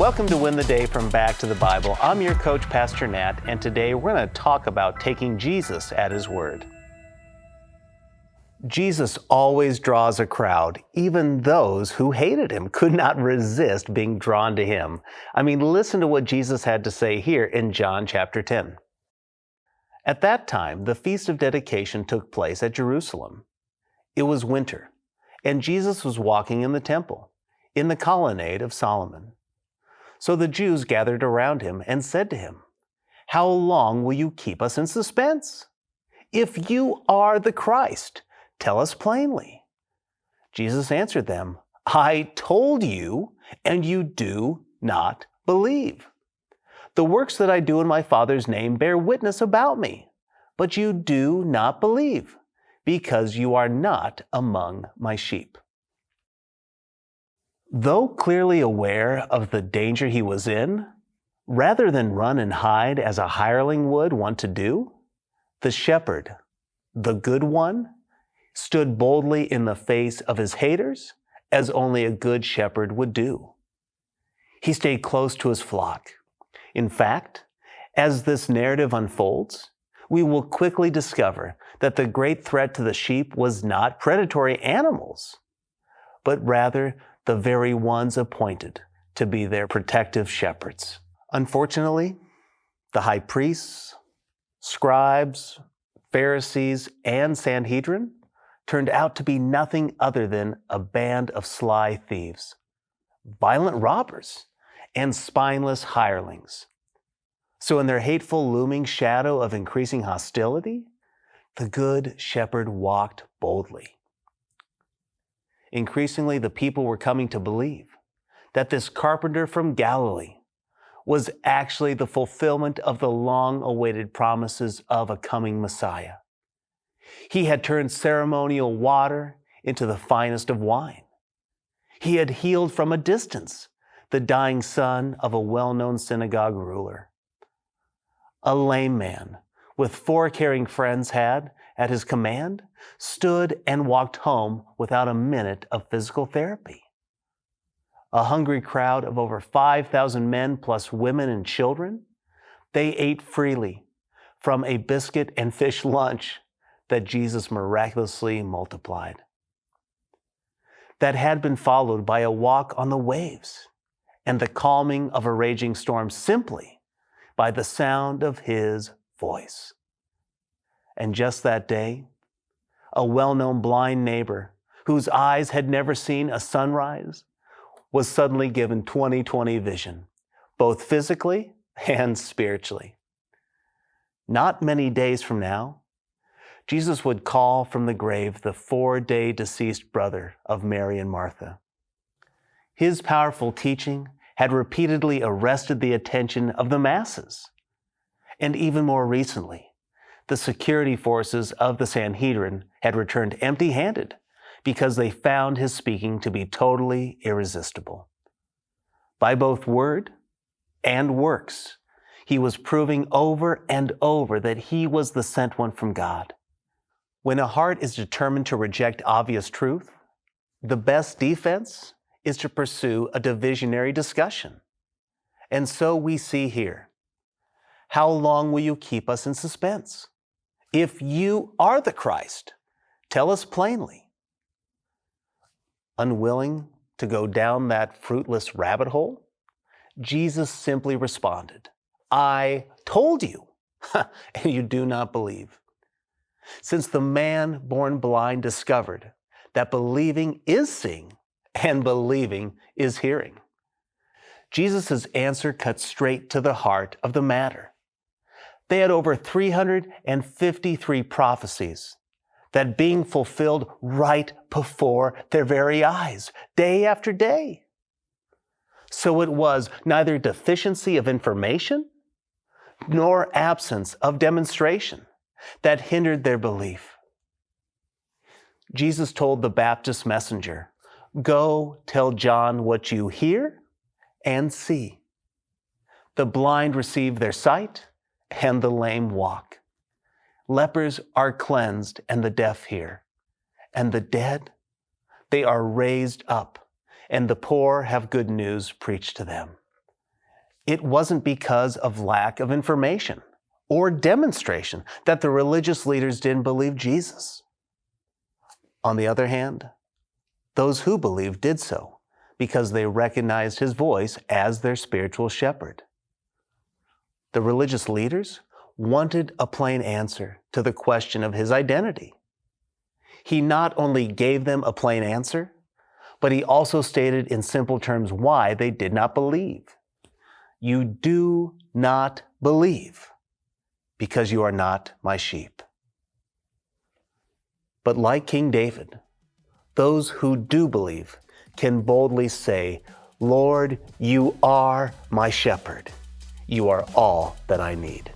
Welcome to Win the Day from Back to the Bible. I'm your coach, Pastor Nat, and today we're going to talk about taking Jesus at His word. Jesus always draws a crowd. Even those who hated Him could not resist being drawn to Him. I mean, listen to what Jesus had to say here in John chapter 10. At that time, the Feast of Dedication took place at Jerusalem. It was winter, and Jesus was walking in the temple, in the colonnade of Solomon. So the Jews gathered around Him and said to Him, "How long will you keep us in suspense? If you are the Christ, tell us plainly." Jesus answered them, "I told you, and you do not believe. The works that I do in my Father's name bear witness about me, but you do not believe, because you are not among my sheep." Though clearly aware of the danger he was in, rather than run and hide as a hireling would want to do, the shepherd, the good one, stood boldly in the face of his haters as only a good shepherd would do. He stayed close to his flock. In fact, as this narrative unfolds, we will quickly discover that the great threat to the sheep was not predatory animals, but rather the very ones appointed to be their protective shepherds. Unfortunately, the high priests, scribes, Pharisees, and Sanhedrin turned out to be nothing other than a band of sly thieves, violent robbers, and spineless hirelings. So in their hateful looming shadow of increasing hostility, the good shepherd walked boldly. Increasingly, the people were coming to believe that this carpenter from Galilee was actually the fulfillment of the long-awaited promises of a coming Messiah. He had turned ceremonial water into the finest of wine. He had healed from a distance the dying son of a well-known synagogue ruler. A lame man with 4 caring friends had, at his command, stood and walked home without a minute of physical therapy. A hungry crowd of over 5,000 men plus women and children, they ate freely from a biscuit and fish lunch that Jesus miraculously multiplied. That had been followed by a walk on the waves and the calming of a raging storm simply by the sound of His voice. And just that day, a well-known blind neighbor whose eyes had never seen a sunrise was suddenly given 20/20 vision, both physically and spiritually. Not many days from now, Jesus would call from the grave the 4-day deceased brother of Mary and Martha. His powerful teaching had repeatedly arrested the attention of the masses. And even more recently, the security forces of the Sanhedrin had returned empty-handed because they found his speaking to be totally irresistible. By both word and works, he was proving over and over that he was the sent one from God. When a heart is determined to reject obvious truth, the best defense is to pursue a divisionary discussion. And so we see here, "How long will you keep us in suspense? If you are the Christ, tell us plainly." Unwilling to go down that fruitless rabbit hole, Jesus simply responded, "I told you, and you do not believe." Since the man born blind discovered that believing is seeing and believing is hearing, Jesus' answer cut straight to the heart of the matter. They had over 353 prophecies that being fulfilled right before their very eyes, day after day. So it was neither deficiency of information nor absence of demonstration that hindered their belief. Jesus told the Baptist messenger, "Go tell John what you hear and see." The blind receive their sight, and the lame walk. Lepers are cleansed and the deaf hear. And the dead, they are raised up, and the poor have good news preached to them. It wasn't because of lack of information or demonstration that the religious leaders didn't believe Jesus. On the other hand, those who believed did so because they recognized his voice as their spiritual shepherd. The religious leaders wanted a plain answer to the question of his identity. He not only gave them a plain answer, but he also stated in simple terms why they did not believe. You do not believe because you are not my sheep. But like King David, those who do believe can boldly say, Lord, you are my shepherd. You are all that I need.